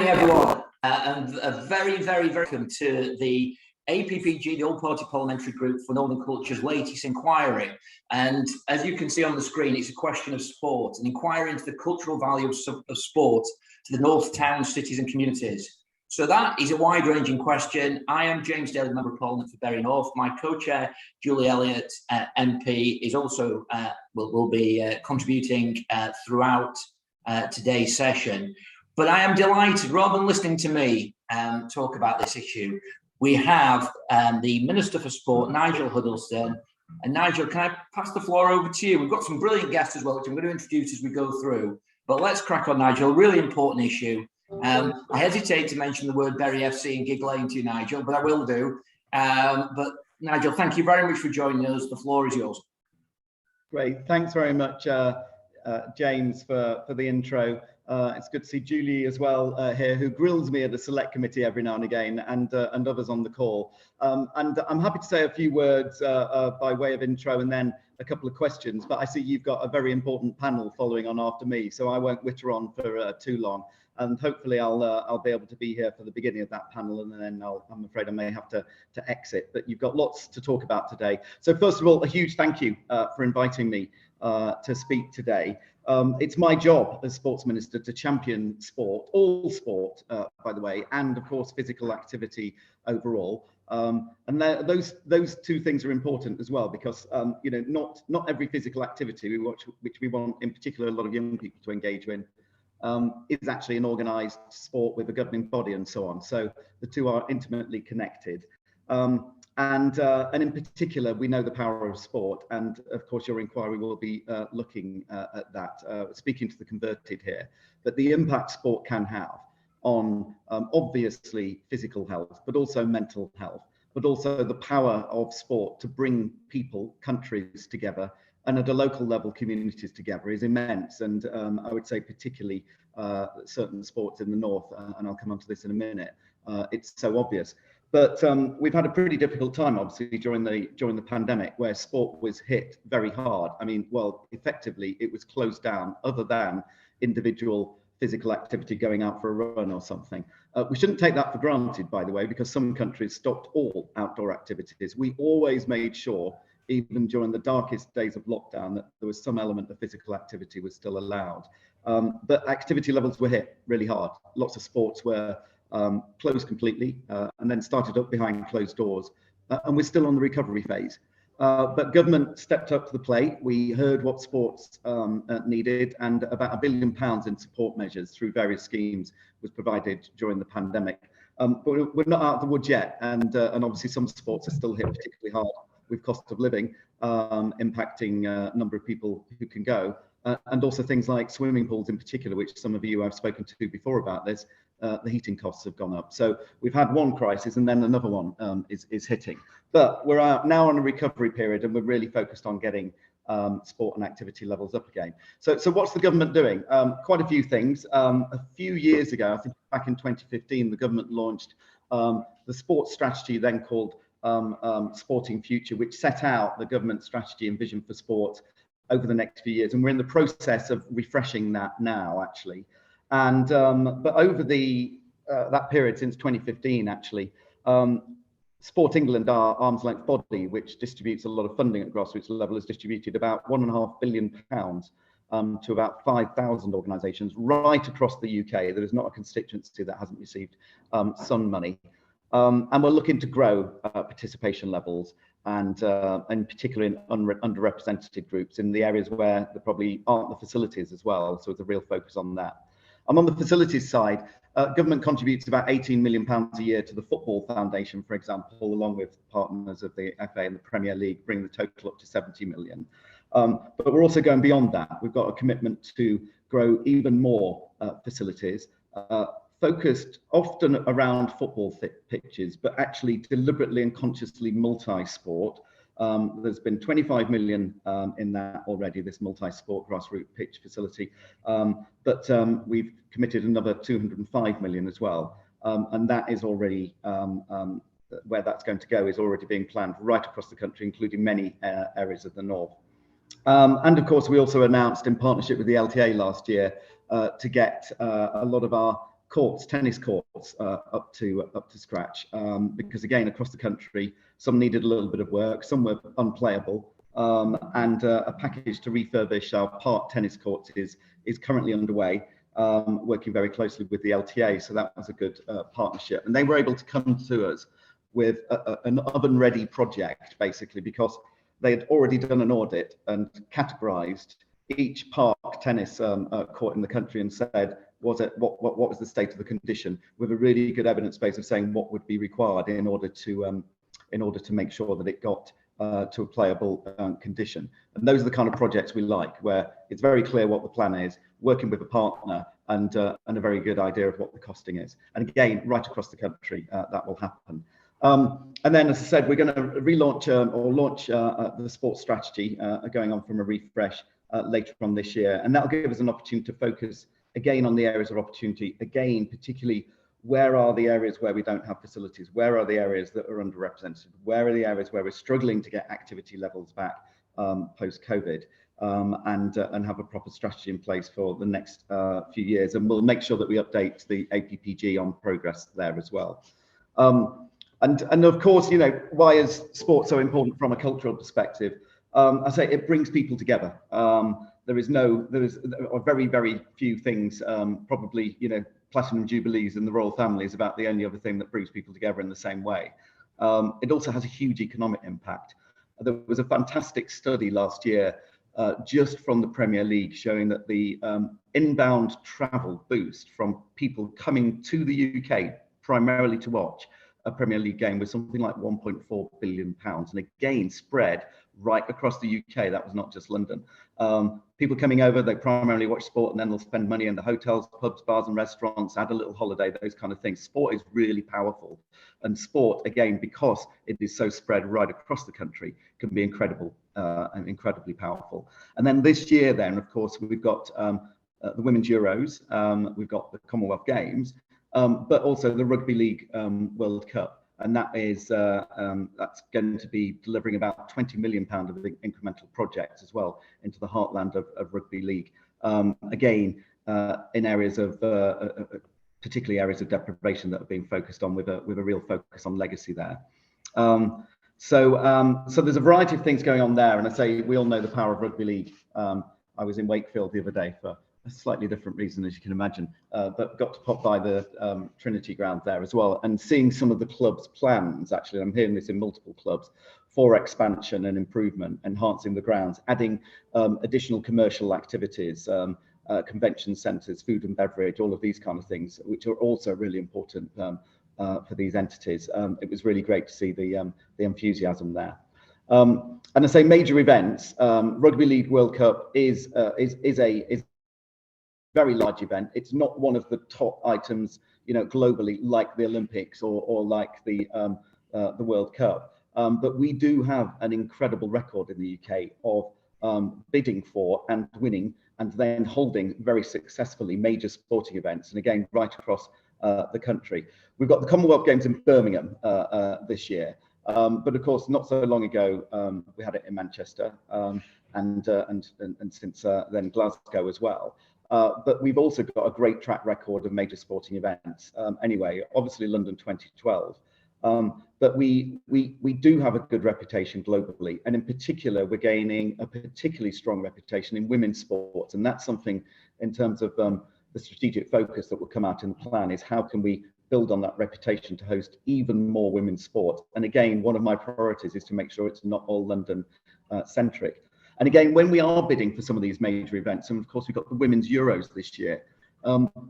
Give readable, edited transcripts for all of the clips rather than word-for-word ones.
everyone, and a very, very welcome to the APPG, the All-Party Parliamentary Group for Northern Culture's latest inquiry. And as you can see on the screen, it's a question of sport, an inquiry into the cultural value of sport to the North towns, cities and communities. So that is a wide-ranging question. I am James Daly, Member of Parliament for Bury North. My co-chair, Julie Elliott, MP, is also will be contributing throughout today's session. But I am delighted, rather than listening to me talk about this issue, we have the Minister for Sport, Nigel Huddleston. And Nigel, can I pass the floor over to you? We've got some brilliant guests as well, which I'm going to introduce as we go through. But let's crack on, Nigel. Really important issue. I hesitate to mention the word Bury FC and Gig Lane to you, Nigel, but I will do. But Nigel, thank you very much for joining us. The floor is yours. Great. Thanks very much, James, for the intro. It's good to see Julie as well here, who grills me at the select committee every now and again, and others on the call. And I'm happy to say a few words by way of intro and then a couple of questions, but I see you've got a very important panel following on after me, so I won't witter on for too long. And hopefully I'll be able to be here for the beginning of that panel, and then I'm afraid I may have to exit, but you've got lots to talk about today. So first of all, a huge thank you for inviting me to speak today. It's my job as Sports Minister to champion sport, all sport, by the way, and of course physical activity overall. And those two things are important as well, because you know, not every physical activity which we want in particular a lot of young people to engage in is actually an organised sport with a governing body and so on. So the two are intimately connected. And in particular, we know the power of sport, and of course your inquiry will be looking at that, speaking to the converted here, but the impact sport can have on obviously physical health, but also mental health, but also the power of sport to bring people, countries together, and at a local level, communities together is immense. And I would say particularly certain sports in the north, and I'll come on to this in a minute, it's so obvious. But we've had a pretty difficult time, obviously, during the pandemic, where sport was hit very hard. I mean, well, effectively, it was closed down, other than individual physical activity, going out for a run or something. We shouldn't take that for granted, by the way, because some countries stopped all outdoor activities. We always made sure, even during the darkest days of lockdown, that there was some element of physical activity was still allowed. But activity levels were hit really hard. Lots of sports were closed completely and then started up behind closed doors, and we're still on the recovery phase. But government stepped up to the plate. We heard what sports needed, and about £1 billion in support measures through various schemes was provided during the pandemic. But we're not out of the woods yet, and obviously some sports are still hit particularly hard with cost of living impacting a number of people who can go, and also things like swimming pools in particular, which some of you I've spoken to before about this. The heating costs have gone up. So we've had one crisis and then another one is hitting. But we're now on a recovery period, and we're really focused on getting sport and activity levels up again. So what's the government doing? Quite a few things. A few years ago, I think back in 2015, the government launched the sports strategy, then called Sporting Future, which set out the government strategy and vision for sport over the next few years. And we're in the process of refreshing that now, actually. And but over that period since 2015, actually, Sport England, our arm's length body, which distributes a lot of funding at grassroots level, has distributed about £1.5 billion to about 5,000 organisations right across the UK. There is not a constituency that hasn't received some money. And we're looking to grow participation levels, and in particular in underrepresented groups, in the areas where there probably aren't the facilities as well. So it's a real focus on that. And on the facilities side, government contributes about £18 million a year to the Football Foundation, for example, along with partners of the FA and the Premier League, bringing the total up to 70 million. But we're also going beyond that. We've got a commitment to grow even more facilities, focused often around football pitches, but actually deliberately and consciously multi-sport. There's been 25 million in that already, this multi-sport grassroots pitch facility, but we've committed another 205 million as well, and that is already where that's going to go is already being planned right across the country, including many areas of the north. And of course, we also announced in partnership with the LTA last year to get a lot of our courts, tennis courts, up to scratch, because again, across the country, some needed a little bit of work, some were unplayable, and a package to refurbish our park tennis courts is currently underway, working very closely with the LTA. So that was a good partnership, and they were able to come to us with an oven-ready project, basically, because they had already done an audit and categorized each park tennis court in the country and said, what was the state of the condition, with a really good evidence base of saying what would be required in order to make sure that it got to a playable condition. And those are the kind of projects we like, where it's very clear what the plan is, working with a partner, and a very good idea of what the costing is. And again, right across the country, that will happen. And then, as I said, we're going to relaunch or launch the sports strategy, going on from a refresh later on this year. And that'll give us an opportunity to focus again on the areas of opportunity, again, particularly where are the areas where we don't have facilities, where are the areas that are underrepresented, where are the areas where we're struggling to get activity levels back post-COVID, and have a proper strategy in place for the next few years. And we'll make sure that we update the APPG on progress there as well. And of course, you know, why is sport so important from a cultural perspective? I say it brings people together. There is very, very few things, probably, you know, platinum jubilees in the royal family is about the only other thing that brings people together in the same way. It also has a huge economic impact. There was a fantastic study last year, just from the Premier League, showing that the inbound travel boost from people coming to the UK primarily to watch a Premier League game was something like £1.4 billion, and again spread right across the UK. That was not just London. People coming over, they primarily watch sport, and then they'll spend money in the hotels, pubs, bars and restaurants, add a little holiday, those kind of things. Sport is really powerful, and sport, again, because it is so spread right across the country, can be incredible and incredibly powerful. And then this year, then, of course, we've got the Women's Euros, we've got the Commonwealth Games, but also the Rugby League World Cup. And that is that's going to be delivering about £20 million of incremental projects as well into the heartland of Rugby League. Again, in areas of particularly areas of deprivation that are being focused on, with a real focus on legacy there. So there's a variety of things going on there, and I say we all know the power of Rugby League. I was in Wakefield the other day for a slightly different reason, as you can imagine, but got to pop by the Trinity ground there as well, and seeing some of the club's plans. Actually, I'm hearing this in multiple clubs for expansion and improvement, enhancing the grounds, adding additional commercial activities, convention centres, food and beverage, all of these kind of things, which are also really important for these entities. It was really great to see the enthusiasm there. And I say major events. Rugby League World Cup is a very large event. It's not one of the top items, you know, globally, like the Olympics or like the World Cup. But we do have an incredible record in the UK of bidding for and winning, and then holding very successfully major sporting events, and again right across the country. We've got the Commonwealth Games in Birmingham this year, but of course not so long ago we had it in Manchester, and since then Glasgow as well. But we've also got a great track record of major sporting events. Anyway, obviously London 2012, but we do have a good reputation globally, and in particular we're gaining a particularly strong reputation in women's sports, and that's something in terms of the strategic focus that will come out in the plan, is how can we build on that reputation to host even more women's sport. And again, one of my priorities is to make sure it's not all London centric. And again, when we are bidding for some of these major events, and of course we've got the Women's Euros this year,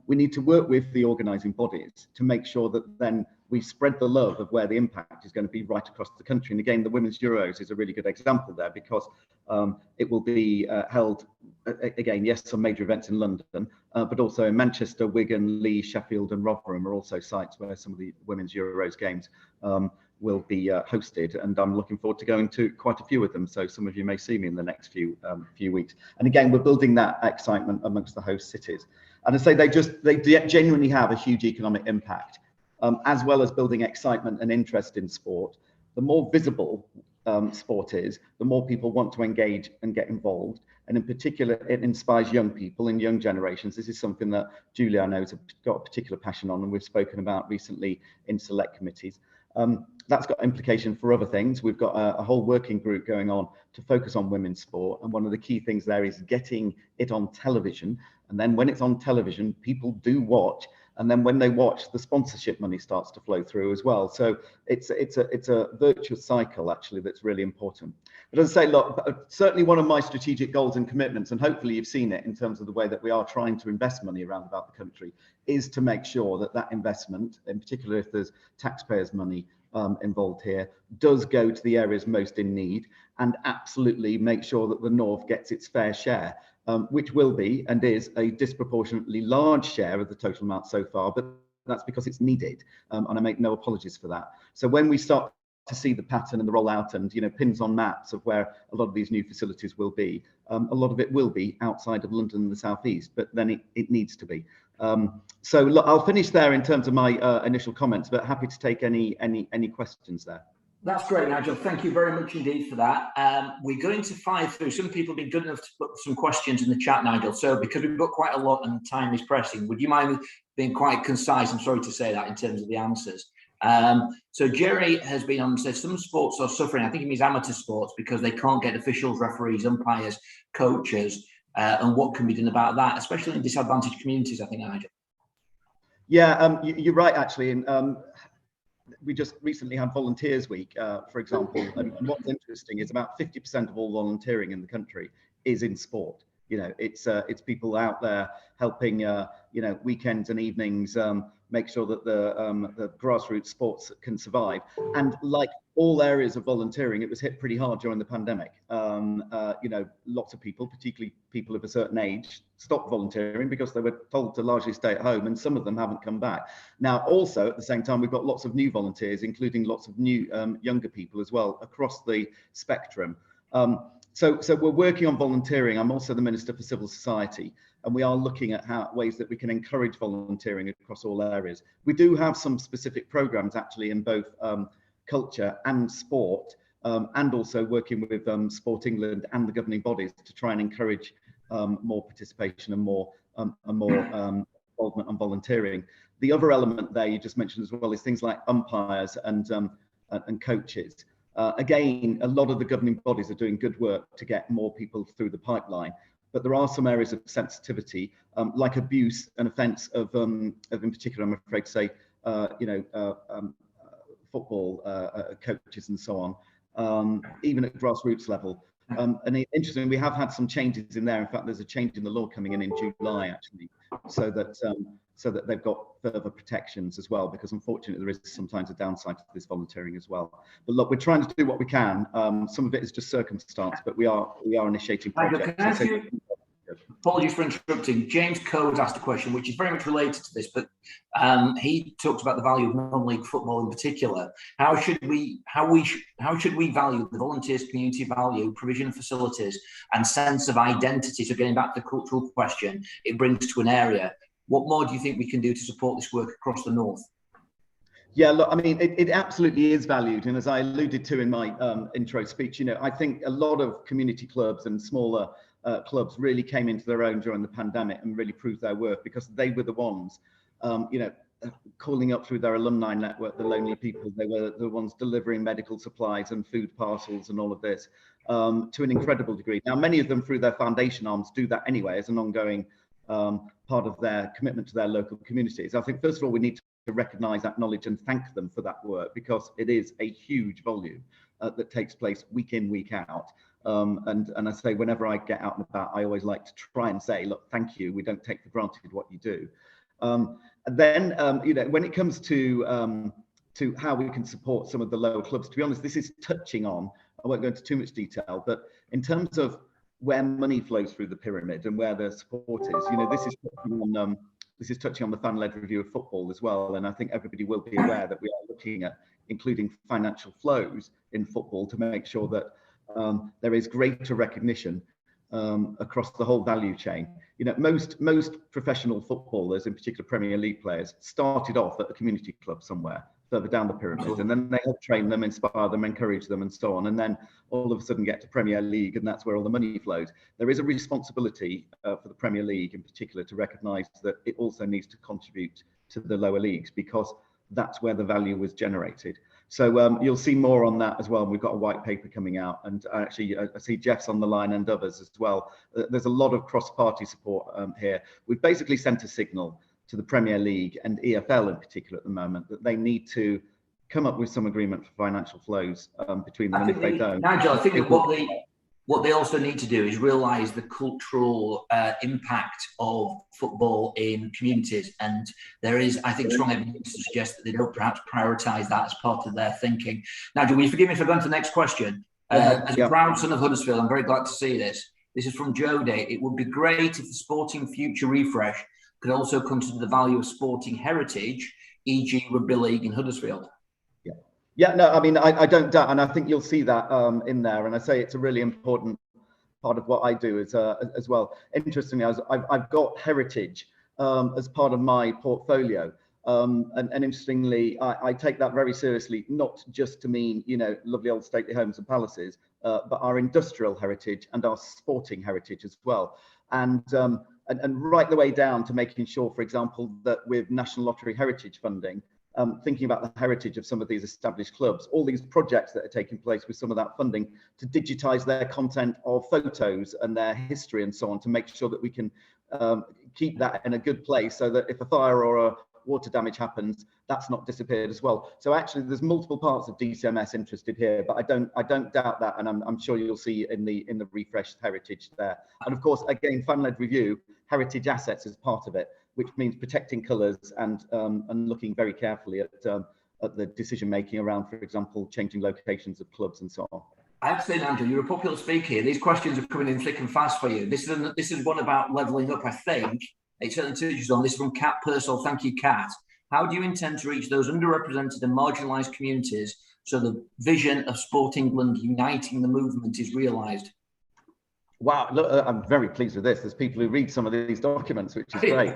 we need to work with the organising bodies to make sure that then we spread the love of where the impact is going to be right across the country. And again, the Women's Euros is a really good example there, because it will be held, again, yes, some major events in London, but also in Manchester, Wigan, Leeds, Sheffield and Rotherham are also sites where some of the Women's Euros games will be hosted, and I'm looking forward to going to quite a few of them. So some of you may see me in the next few weeks. And again, we're building that excitement amongst the host cities. And I say they genuinely have a huge economic impact, as well as building excitement and interest in sport. The more visible sport is, the more people want to engage and get involved. And in particular, it inspires young people and young generations. This is something that Julie, I know, has got a particular passion on, and we've spoken about recently in select committees. That's got implication for other things. We've got a whole working group going on to focus on women's sport. And one of the key things there is getting it on television. And then when it's on television, people do watch. And then when they watch, the sponsorship money starts to flow through as well. So it's a virtuous cycle, actually, that's really important. But as I say, look, certainly one of my strategic goals and commitments, and hopefully you've seen it in terms of the way that we are trying to invest money around about the country, is to make sure that that investment, in particular if there's taxpayers' money involved here, does go to the areas most in need, and absolutely make sure that the North gets its fair share. Which will be and is a disproportionately large share of the total amount so far, but that's because it's needed, and I make no apologies for that. So when we start to see the pattern and the rollout and pins on maps of where a lot of these new facilities will be, a lot of it will be outside of London and the southeast, but then it needs to be. So look, I'll finish there in terms of my initial comments, but happy to take any questions there. That's great, Nigel. Thank you very much indeed for that. We're going to fire through. Some people have been good enough to put some questions in the chat, Nigel. So because we've got quite a lot and time is pressing, would you mind being quite concise? I'm sorry to say that in terms of the answers. So Jerry has been on and says some sports are suffering. I think he means amateur sports because they can't get officials, referees, umpires, coaches, and what can be done about that, especially in disadvantaged communities, I think, Nigel. Yeah, you're right, actually. And we just recently had Volunteers Week, for example, and what's interesting is about 50% of all volunteering in the country is in sport. It's people out there helping, weekends and evenings, make sure that the grassroots sports can survive. And like all areas of volunteering, it was hit pretty hard during the pandemic. Lots of people, particularly people of a certain age, stopped volunteering because they were told to largely stay at home, and some of them haven't come back. Now, also at the same time, we've got lots of new volunteers, including lots of new younger people as well across the spectrum. So we're working on volunteering. I'm also the Minister for Civil Society, and we are looking at ways that we can encourage volunteering across all areas. We do have some specific programs actually in both culture and sport, and also working with Sport England and the governing bodies to try and encourage more participation and more involvement on volunteering. The other element there you just mentioned as well is things like umpires and coaches. Again, a lot of the governing bodies are doing good work to get more people through the pipeline, but there are some areas of sensitivity, like abuse and offence of in particular, I'm afraid to say, football coaches and so on, even at grassroots level. And interestingly, we have had some changes in there. In fact, there's a change in the law coming in July, actually, so that they've got further protections as well, because unfortunately there is sometimes a downside to this volunteering as well. But look, we're trying to do what we can. Some of it is just circumstance, but we are initiating projects. Apologies for interrupting. James Coe has asked a question which is very much related to this, but he talks about the value of non-league football in particular. How should we value the volunteers' community value, provision of facilities, and sense of identity? So getting back to the cultural question, it brings to an area. What more do you think we can do to support this work across the North? Yeah, look, I mean, it absolutely is valued. And as I alluded to in my intro speech, I think a lot of community clubs and smaller clubs really came into their own during the pandemic and really proved their worth, because they were the ones, calling up through their alumni network, the lonely people. They were the ones delivering medical supplies and food parcels and all of this to an incredible degree. Now, many of them through their foundation arms do that anyway as an ongoing part of their commitment to their local communities. I think, first of all, we need to recognise, acknowledge and thank them for that work, because it is a huge volume that takes place week in, week out. And I say, whenever I get out and about, I always like to try and say, look, thank you. We don't take for granted what you do. And then, when it comes to how we can support some of the lower clubs, to be honest, this is touching on, I won't go into too much detail, but in terms of where money flows through the pyramid and where the support is, this is touching on the fan-led review of football as well. And I think everybody will be aware that we are looking at including financial flows in football to make sure that there is greater recognition across the whole value chain. Most professional footballers, in particular Premier League players, started off at a community club somewhere. further down the pyramid, and then they help train them, inspire them, encourage them, and so on. And then all of a sudden get to Premier League, and that's where all the money flows. There is a responsibility for the Premier League in particular to recognise that it also needs to contribute to the lower leagues, because that's where the value was generated. So you'll see more on that as well. We've got a white paper coming out, and actually I see Jeff's on the line and others as well. There's a lot of cross-party support here. We've basically sent a signal to the Premier League and EFL in particular at the moment that they need to come up with some agreement for financial flows between them. And if they don't, Nigel, I think that what they also need to do is realise the cultural impact of football in communities. And there is, I think, strong evidence to suggest that they don't perhaps prioritise that as part of their thinking. Nigel, will you forgive me if I go on to the next question? As a proud son of Huddersfield, I'm very glad to see this. This is from Jody. It would be great if the sporting future refresh could also consider the value of sporting heritage, e.g. rugby league in Huddersfield. Yeah, no, I mean, I don't doubt, and I think you'll see that in there. And I say it's a really important part of what I do as well. Interestingly, I've got heritage as part of my portfolio. And interestingly, I take that very seriously, not just to mean, you know, lovely old stately homes and palaces, but our industrial heritage and our sporting heritage as well. And right the way down to making sure, for example, that with National Lottery Heritage funding, thinking about the heritage of some of these established clubs, all these projects that are taking place with some of that funding to digitize their content of photos and their history and so on, to make sure that we can keep that in a good place, so that if a fire or a water damage happens, that's not disappeared as well. So actually there's multiple parts of DCMS interested here, but I don't doubt that, and I'm sure you'll see in the refreshed heritage there. And of course, again, fan-led review, heritage assets is part of it, which means protecting colours and looking very carefully at the decision making around, for example, changing locations of clubs and so on. I have to say, Nigel, you're a popular speaker here. These questions are coming in thick and fast for you. This is one about levelling up, I think. It certainly touches on this. Is from Kat Purcell. Thank you, Kat. How do you intend to reach those underrepresented and marginalised communities so the vision of Sport England uniting the movement is realised? Wow, look, I'm very pleased with this. There's people who read some of these documents, which is great.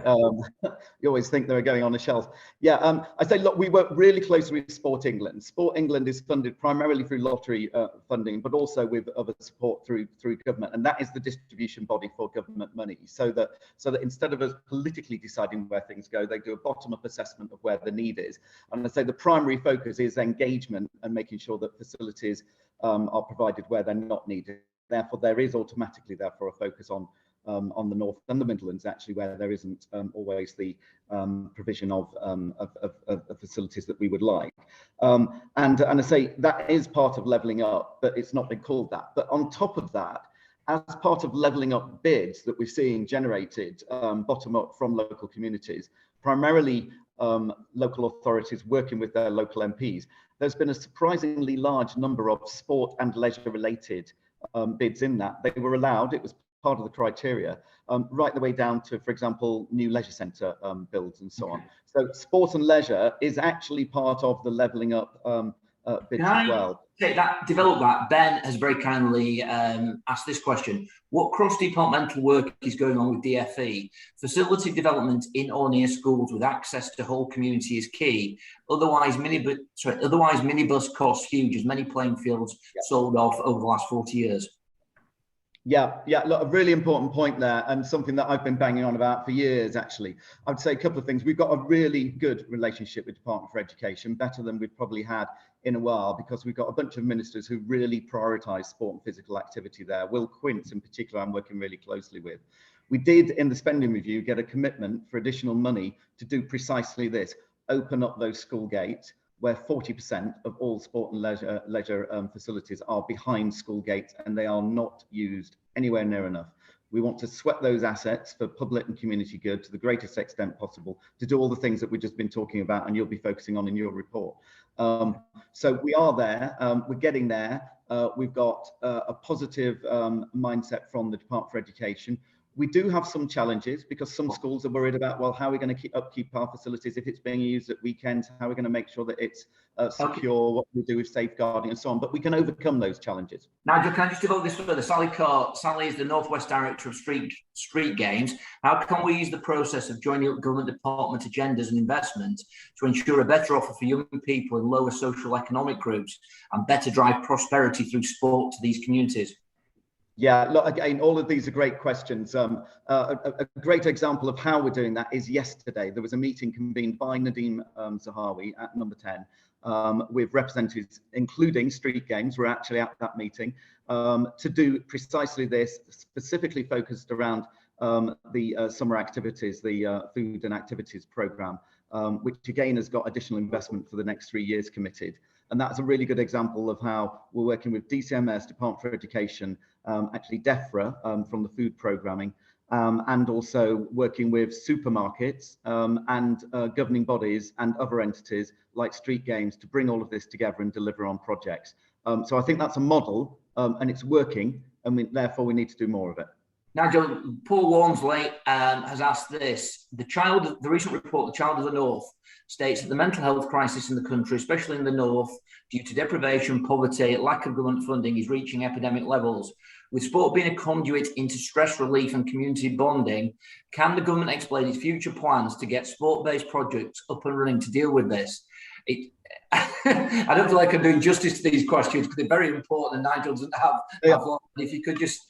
You always think they're going on a shelf. Yeah, I say, look, we work really closely with Sport England. Sport England is funded primarily through lottery funding, but also with other support through government, and that is the distribution body for government money. So that instead of us politically deciding where things go, they do a bottom-up assessment of where the need is. And I say the primary focus is engagement and making sure that facilities are provided where they're not needed. Therefore, there is automatically, therefore, a focus on the North and the Midlands, actually, where there isn't always the provision of facilities that we would like. And I say that is part of levelling up, but it's not been called that. But on top of that, as part of levelling up bids that we're seeing generated bottom up from local communities, primarily local authorities working with their local MPs, there's been a surprisingly large number of sport and leisure related bids in that. They were allowed, it was part of the criteria, right the way down to, for example, new leisure centre builds and so on. So sport and leisure is actually part of the levelling up bids as well. Develop that. Ben has very kindly asked this question. What cross-departmental work is going on with DFE? Facility development in or near schools with access to whole community is key. Otherwise, minibus costs huge, as many playing fields sold off over the last 40 years. Yeah, look, a really important point there, and something that I've been banging on about for years, actually. I would say a couple of things. We've got a really good relationship with Department for Education, better than we've probably had in a while, because we've got a bunch of ministers who really prioritise sport and physical activity there. Will Quince, in particular, I'm working really closely with. We did, in the spending review, get a commitment for additional money to do precisely this, open up those school gates, where 40% of all sport and leisure facilities are behind school gates and they are not used anywhere near enough. We want to sweat those assets for public and community good to the greatest extent possible, to do all the things that we've just been talking about and you'll be focusing on in your report. So we are there, we're getting there. We've got a positive mindset from the Department for Education. We do have some challenges because some schools are worried about, well, how are we going to upkeep our facilities if it's being used at weekends? How are we going to make sure that it's secure? What do we do with safeguarding and so on? But we can overcome those challenges. Nigel, can I just develop this further? Sally is the Northwest Director of Street Games. How can we use the process of joining up government department agendas and investment to ensure a better offer for young people in lower social economic groups and better drive prosperity through sport to these communities? Yeah, look, again, all of these are great questions. A great example of how we're doing that is yesterday. There was a meeting convened by Nadeem Zahawi at Number 10 with representatives, including Street Games. We're actually at that meeting to do precisely this, specifically focused around the summer activities, the food and activities programme, which again has got additional investment for the next 3 years committed. And that's a really good example of how we're working with DCMS, Department for Education, actually DEFRA from the food programming, and also working with supermarkets and governing bodies and other entities like Street Games to bring all of this together and deliver on projects. So I think that's a model and it's working, and therefore we need to do more of it. Nigel, Paul Walmsley has asked this. The recent report, The Child of the North, states that the mental health crisis in the country, especially in the North, due to deprivation, poverty, lack of government funding, is reaching epidemic levels. With sport being a conduit into stress relief and community bonding, can the government explain its future plans to get sport-based projects up and running to deal with this? I don't feel like I'm doing justice to these questions because they're very important and Nigel doesn't have long. If you could just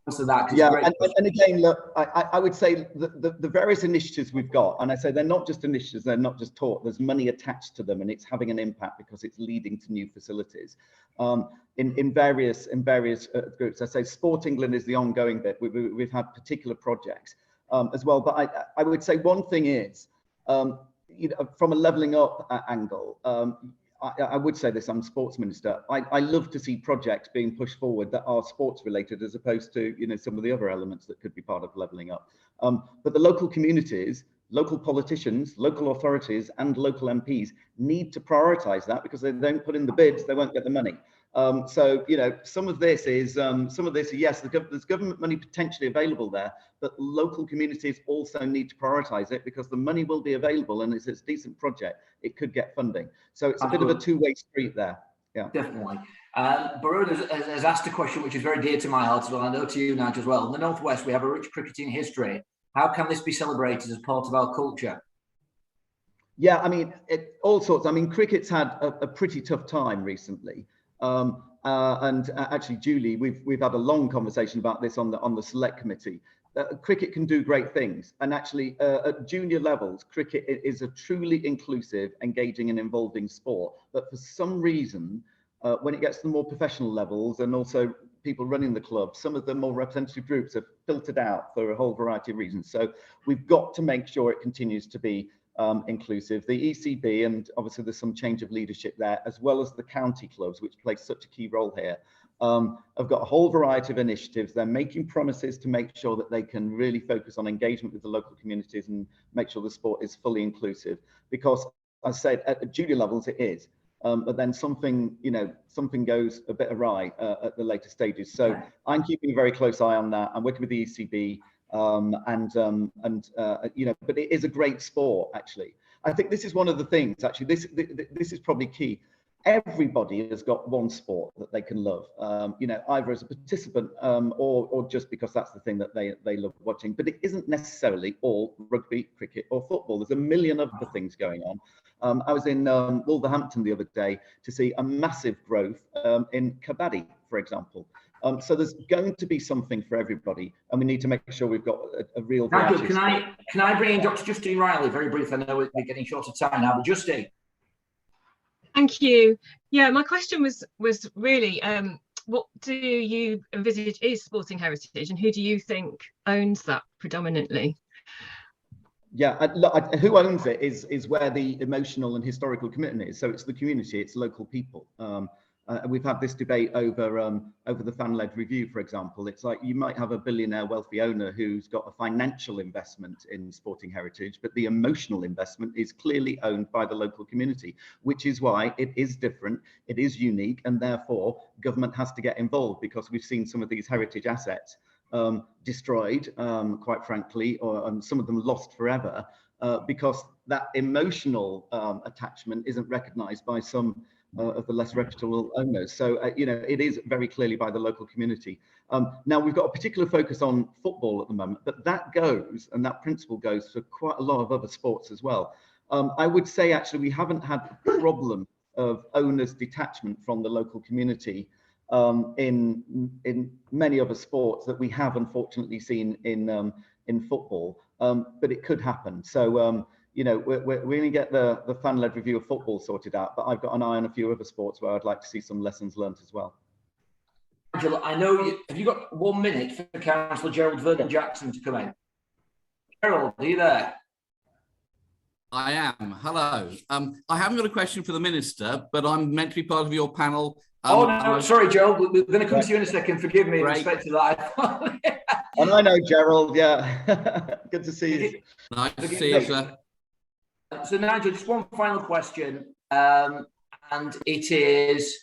answer that. Yeah, and again, look, I would say the various initiatives we've got, and I say they're not just initiatives, they're not just talk, there's money attached to them and it's having an impact because it's leading to new facilities. In various groups, I say Sport England is the ongoing bit. We've had particular projects as well, but I would say one thing is, you know, from a levelling up angle, I would say this, I'm sports minister. I love to see projects being pushed forward that are sports related as opposed to, you know, some of the other elements that could be part of levelling up. But the local communities, local politicians, local authorities and local MPs need to prioritise that because they don't put in the bids, they won't get the money. So, you know, some of this, yes, there's government money potentially available there, but local communities also need to prioritise it because the money will be available and it's a decent project, it could get funding. So it's a bit of a two-way street there. Yeah, definitely. Barun has asked a question which is very dear to my heart as well. I know to you, Nigel, as well. In the Northwest, we have a rich cricketing history. How can this be celebrated as part of our culture? Yeah, I mean, all sorts. I mean, cricket's had a pretty tough time recently. And actually, Julie, we've had a long conversation about this on the select committee. Cricket can do great things, and actually at junior levels, cricket is a truly inclusive, engaging and involving sport. But for some reason, when it gets to the more professional levels and also people running the club, some of the more representative groups have filtered out for a whole variety of reasons. So we've got to make sure it continues to be inclusive. The ECB, and obviously there's some change of leadership there, as well as the county clubs, which play such a key role here, have got a whole variety of initiatives. They're making promises to make sure that they can really focus on engagement with the local communities and make sure the sport is fully inclusive. Because, as I said, at junior levels it is, but then something goes a bit awry at the later stages. So I'm keeping a very close eye on that. I'm working with the ECB. You know, but it is a great sport, actually. I think this is one of the things, actually, this is probably key. Everybody has got one sport that they can love, you know, either as a participant or just because that's the thing that they love watching. But it isn't necessarily all rugby, cricket or football. There's a million other things going on. I was in Wolverhampton the other day to see a massive growth in kabaddi, for example. So there's going to be something for everybody, and we need to make sure we've got a real. Nigel, can I bring in Dr. Justine Reilly very briefly? I know we're getting short of time now, but Justine. Thank you. Yeah, my question was really, what do you envisage is sporting heritage, and who do you think owns that predominantly? Yeah, who owns it is where the emotional and historical commitment is. So it's the community, it's local people. We've had this debate over the fan-led review, for example. It's like you might have a billionaire wealthy owner who's got a financial investment in sporting heritage, but the emotional investment is clearly owned by the local community, which is why it is different, it is unique, and therefore government has to get involved, because we've seen some of these heritage assets destroyed, quite frankly, or some of them lost forever, because that emotional attachment isn't recognised by some of the less reputable owners. So, you know, it is very clearly by the local community. Now, we've got a particular focus on football at the moment, but that goes, and that principle goes for quite a lot of other sports as well. I would say, actually, we haven't had the problem of owners' detachment from the local community in many other sports that we have unfortunately seen in football, but it could happen. So, you know, we're going to get the fan-led review of football sorted out, but I've got an eye on a few other sports where I'd like to see some lessons learned as well. Nigel, I know have you got 1 minute for Councillor Gerald Vernon-Jackson to come in? Gerald, are you there? I am. Hello. I haven't got a question for the Minister, but I'm meant to be part of your panel. Oh, no, sorry, Gerald. We're going to come to you in a second. Forgive me in respect to that. And I know, Gerald, yeah. Good to see you. Nice to see you, sir. So, Nigel, just one final question, and it is,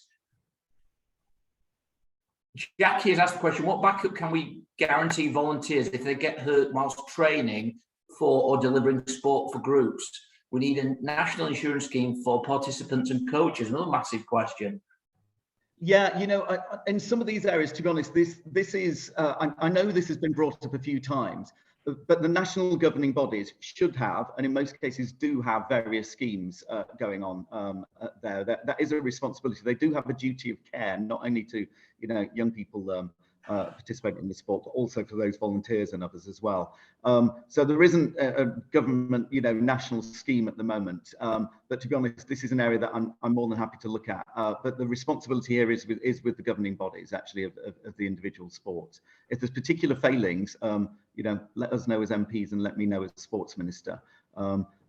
Jackie has asked the question, what backup can we guarantee volunteers if they get hurt whilst training for or delivering sport for groups? We need a national insurance scheme for participants and coaches. Another massive question. Yeah, you know, in some of these areas, to be honest, this is, I know this has been brought up a few times, but the national governing bodies should have, and in most cases do have, various schemes going on there. That is a responsibility. They do have a duty of care, not only to, you know, young people participate in the sport, but also for those volunteers and others as well. So there isn't a government, you know, national scheme at the moment. But to be honest, this is an area that I'm more than happy to look at. But the responsibility here is with the governing bodies, actually, of the individual sports. If there's particular failings, you know, let us know as MPs and let me know as Sports Minister.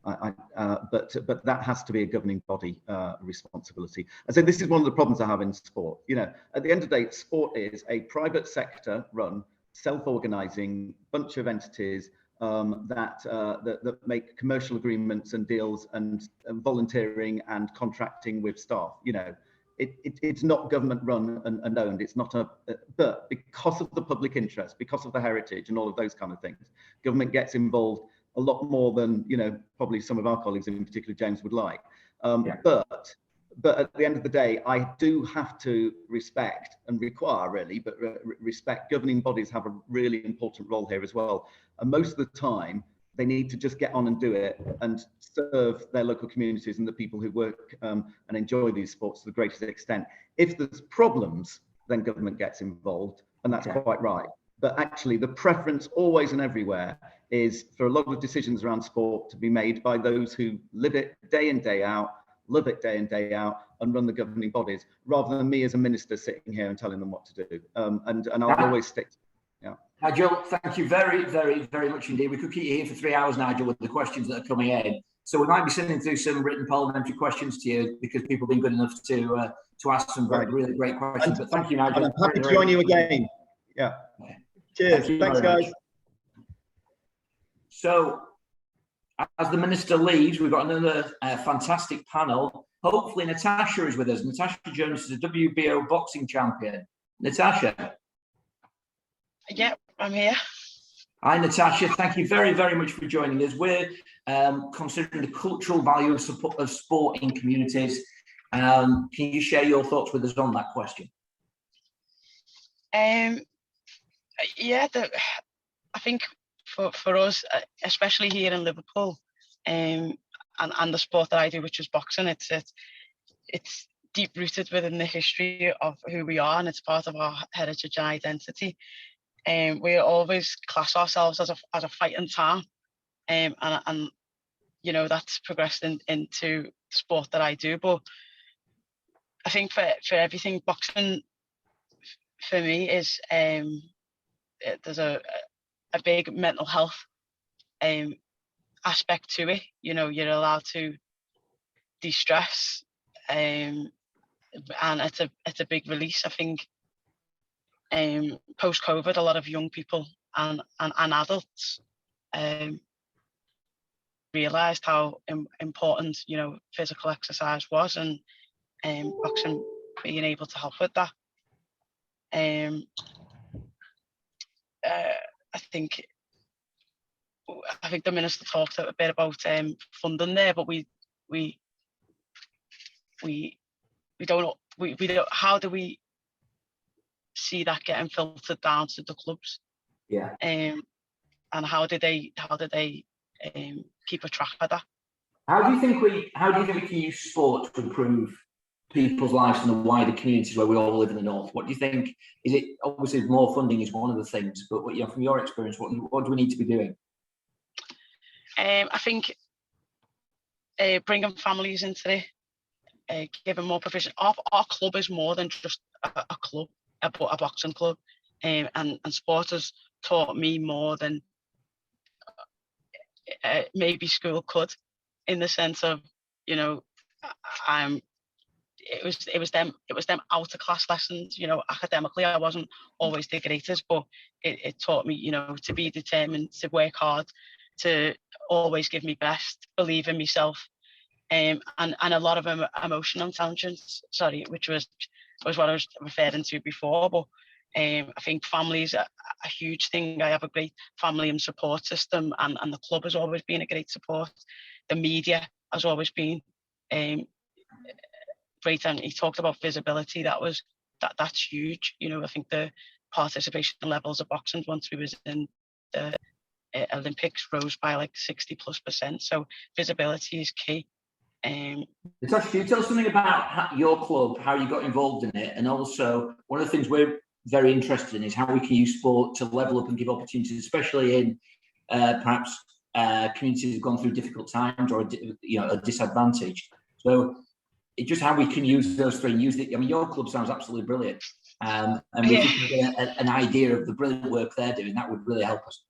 But that has to be a governing body responsibility. I say this is one of the problems I have in sport. You know, at the end of the day, sport is a private sector run, self-organizing bunch of entities that make commercial agreements and deals and volunteering and contracting with staff. You know, it's not government run and owned. It's not but because of the public interest, because of the heritage and all of those kind of things, government gets involved a lot more than, you know, probably some of our colleagues, in particular James, would like. But at the end of the day, I do have to respect and require, really, but respect governing bodies have a really important role here as well. And most of the time, they need to just get on and do it and serve their local communities and the people who work and enjoy these sports to the greatest extent. If there's problems, then government gets involved, and that's quite right. But actually, the preference always and everywhere is for a lot of decisions around sport to be made by those who live it day in, day out, love it day in, day out, and run the governing bodies, rather than me as a minister sitting here and telling them what to do. And I'll always stick to it. Yeah. Nigel, thank you very, very, very much indeed. We could keep you here for 3 hours, Nigel, with the questions that are coming in. So we might be sending through some written parliamentary questions to you because people have been good enough to ask some really great questions. But thank you, Nigel. And I'm happy to join you again. Yeah. Cheers. Thanks, guys. So, as the Minister leaves, we've got another fantastic panel. Hopefully, Natasha is with us. Natasha Jonas is a WBO boxing champion. Natasha. Yeah, I'm here. Hi, Natasha. Thank you very, very much for joining us. We're considering the cultural value of sport in communities. Can you share your thoughts with us on that question? Yeah, I think for us, especially here in Liverpool, and the sport that I do, which is boxing, it's deep rooted within the history of who we are, and it's part of our heritage and identity. We always class ourselves as a fighting town, and you know, that's progressed into the sport that I do. But I think for everything, boxing for me is there's a big mental health aspect to it. You know, you're allowed to de-stress, and it's a big release. I think post-COVID, a lot of young people and adults realised how important, you know, physical exercise was, and boxing being able to help with that. I think the minister talked a bit about funding there, but we don't know. We don't. How do we see that getting filtered down to the clubs? Yeah. And how do they keep a track of that? How do you think we can use sport to improve people's lives in the wider communities where we all live in the north? What do you think? Is it obviously more funding is one of the things, but what, from your experience, what do we need to be doing? I think bringing families into it, giving more provision. Our club is more than just a club, a boxing club, and sport has taught me more than maybe school could, in the sense of, you know, it was them out of class lessons. You know, academically I wasn't always the greatest, but it taught me, you know, to be determined, to work hard, to always give me best, believe in myself, and a lot of emotional intelligence. Sorry, which was what I was referring to before. But I think families are a huge thing. I have a great family and support system, and the club has always been a great support. The media has always been great, and he talked about visibility. That's huge. You know, I think the participation levels of boxing once we was in the Olympics rose by like 60+%. So visibility is key. Natasha, can you tell us something about your club, how you got involved in it, and also one of the things we're very interested in is how we can use sport to level up and give opportunities, especially in perhaps communities who've gone through difficult times or are disadvantaged. So it's just how we can use those three and use it. I mean, your club sounds absolutely brilliant, and we can get an idea of the brilliant work they're doing. That would really help us.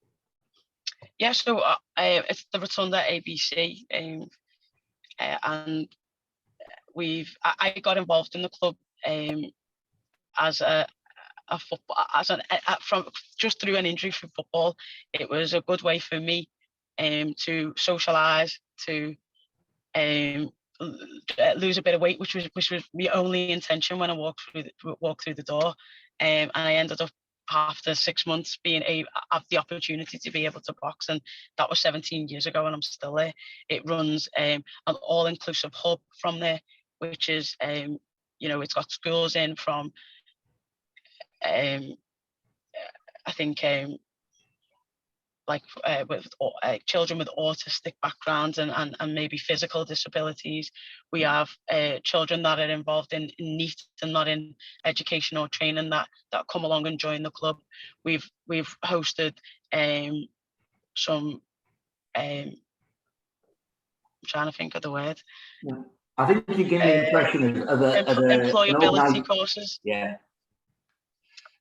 Yeah, so it's the Rotunda ABC, and I got involved in the club as a football, from just through an injury through football. It was a good way for me to socialise, to lose a bit of weight, which was my only intention when I walked through the door, and I ended up after 6 months have the opportunity to be able to box, and that was 17 years ago, and I'm still there. It runs an all-inclusive hub from there, which is it's got schools in from I think with children with autistic backgrounds and maybe physical disabilities. We have children that are involved in NEAT and not in education or training that come along and join the club. We've hosted some I'm trying to think of the word. Yeah. I think you give me the impression of employability courses. Yeah.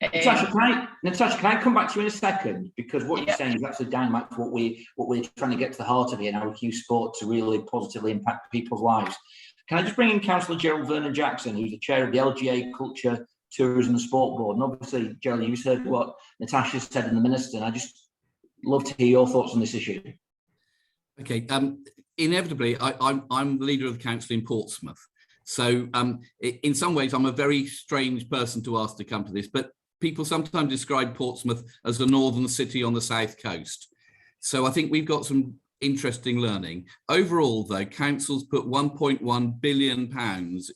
Natasha, can I come back to you in a second? Because what you're saying is actually dynamite for what we're trying to get to the heart of here, and how we can use sport to really positively impact people's lives. Can I just bring in Councillor Gerald Vernon-Jackson, who's the chair of the LGA Culture, Tourism and Sport Board? And obviously, Gerald, you heard what Natasha said and the Minister, and I just love to hear your thoughts on this issue. Okay, inevitably, I'm the leader of the council in Portsmouth. So in some ways, I'm a very strange person to ask to come to this, but people sometimes describe Portsmouth as a northern city on the south coast. So I think we've got some interesting learning. Overall, though, councils put £1.1 billion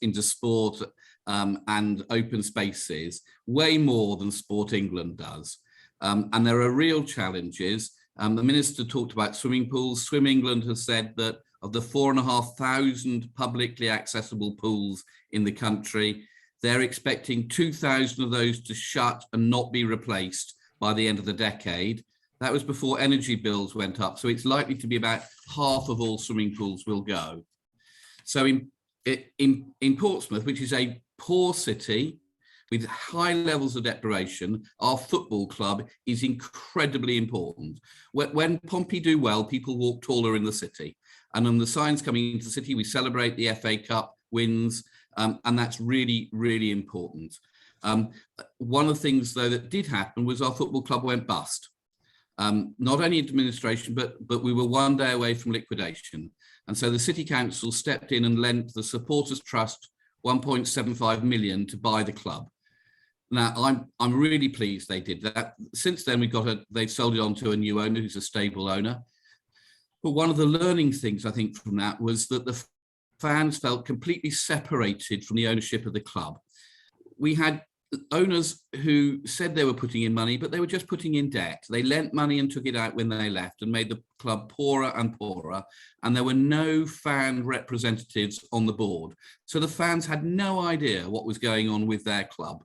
into sport and open spaces, way more than Sport England does. And there are real challenges. The Minister talked about swimming pools. Swim England has said that of the 4,500 publicly accessible pools in the country, they're expecting 2,000 of those to shut and not be replaced by the end of the decade. That was before energy bills went up. So it's likely to be about half of all swimming pools will go. So in Portsmouth, which is a poor city with high levels of deprivation, our football club is incredibly important. When Pompey do well, people walk taller in the city. And on the signs coming into the city, we celebrate the FA Cup wins, and that's really, really important. One of the things, though, that did happen was our football club went bust. Not only administration, but we were one day away from liquidation. And so the City Council stepped in and lent the Supporters Trust 1.75 million to buy the club. Now, I'm really pleased they did that. Since then, they've sold it on to a new owner who's a stable owner. But one of the learning things I think from that was that the fans felt completely separated from the ownership of the club. We had owners who said they were putting in money, but they were just putting in debt. They lent money and took it out when they left and made the club poorer and poorer. And there were no fan representatives on the board. So the fans had no idea what was going on with their club.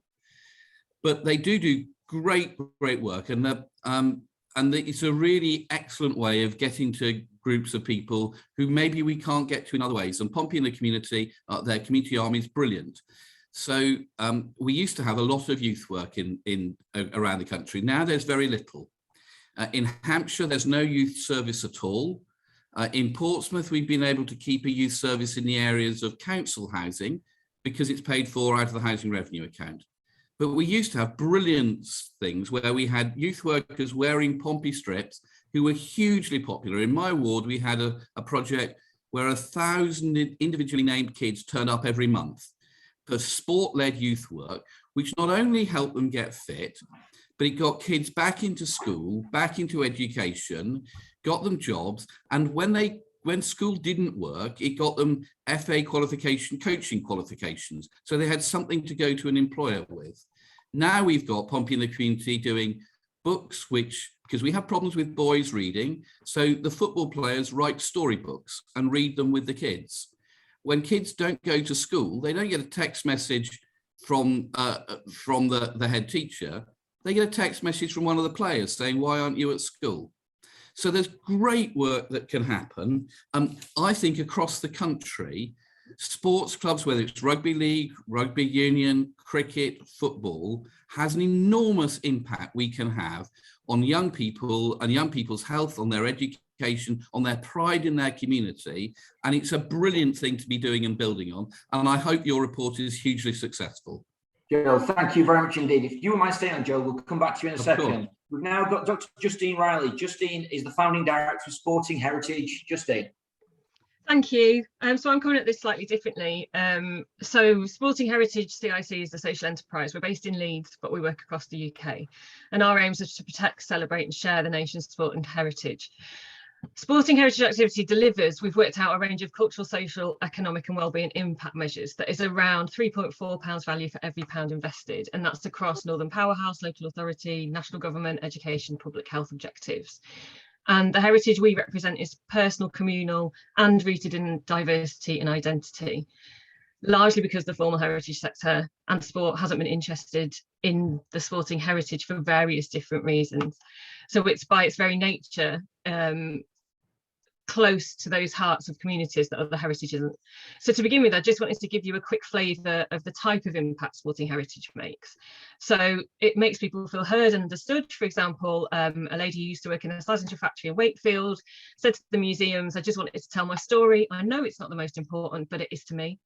But they do great work. And it's a really excellent way of getting to groups of people who maybe we can't get to in other ways. And Pompey in the community, their community army is brilliant. So we used to have a lot of youth work in around the country. Now there's very little. In Hampshire, there's no youth service at all. In Portsmouth, we've been able to keep a youth service in the areas of council housing because it's paid for out of the housing revenue account. But we used to have brilliant things where we had youth workers wearing Pompey strips who were hugely popular. In my ward, we had a project where 1,000 individually named kids turn up every month for sport-led youth work, which not only helped them get fit, but it got kids back into school, back into education, got them jobs. And when school didn't work, it got them FA qualification, coaching qualifications. So they had something to go to an employer with. Now we've got Pompey in the community doing books, because we have problems with boys reading. So the football players write storybooks and read them with the kids. When kids don't go to school, they don't get a text message from the head teacher. They get a text message from one of the players saying, "Why aren't you at school?" So there's great work that can happen. I think across the country, sports clubs, whether it's rugby league, rugby union, cricket, football, has an enormous impact we can have on young people and young people's health, on their education, on their pride in their community. And it's a brilliant thing to be doing and building on. And I hope your report is hugely successful. Joe, thank you very much indeed. If you mind staying on, Joe, we'll come back to you in a second. We've now got Dr. Justine Reilly. Justine is the founding director of Sporting Heritage. Justine. Thank you. So I'm coming at this slightly differently. So Sporting Heritage CIC is a social enterprise. We're based in Leeds, but we work across the UK. And our aims are to protect, celebrate and share the nation's sport and heritage. Sporting Heritage activity delivers, we've worked out a range of cultural, social, economic and wellbeing impact measures that is around £3.4 value for every pound invested. And that's across Northern Powerhouse, local authority, national government, education, public health objectives. And the heritage we represent is personal, communal and rooted in diversity and identity, largely because the formal heritage sector and sport hasn't been interested in the sporting heritage for various different reasons. So it's by its very nature close to those hearts of communities that other heritage isn't. So to begin with, I just wanted to give you a quick flavour of the type of impact sporting heritage makes. So it makes people feel heard and understood. For example, a lady who used to work in a Slazenger factory in Wakefield said to the museums, "I just wanted to tell my story. I know it's not the most important, but it is to me."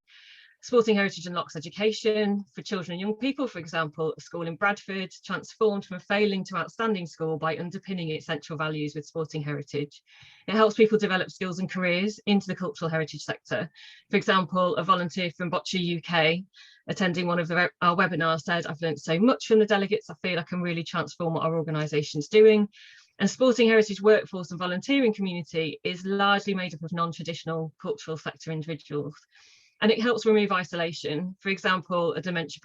Sporting heritage unlocks education for children and young people. For example, a school in Bradford transformed from a failing to outstanding school by underpinning its central values with sporting heritage. It helps people develop skills and careers into the cultural heritage sector. For example, a volunteer from Bocce UK attending one of our webinars said, "I've learned so much from the delegates. I feel I can really transform what our organisation's doing." And sporting heritage workforce and volunteering community is largely made up of non-traditional cultural sector individuals. And it helps remove isolation. For example, a dementia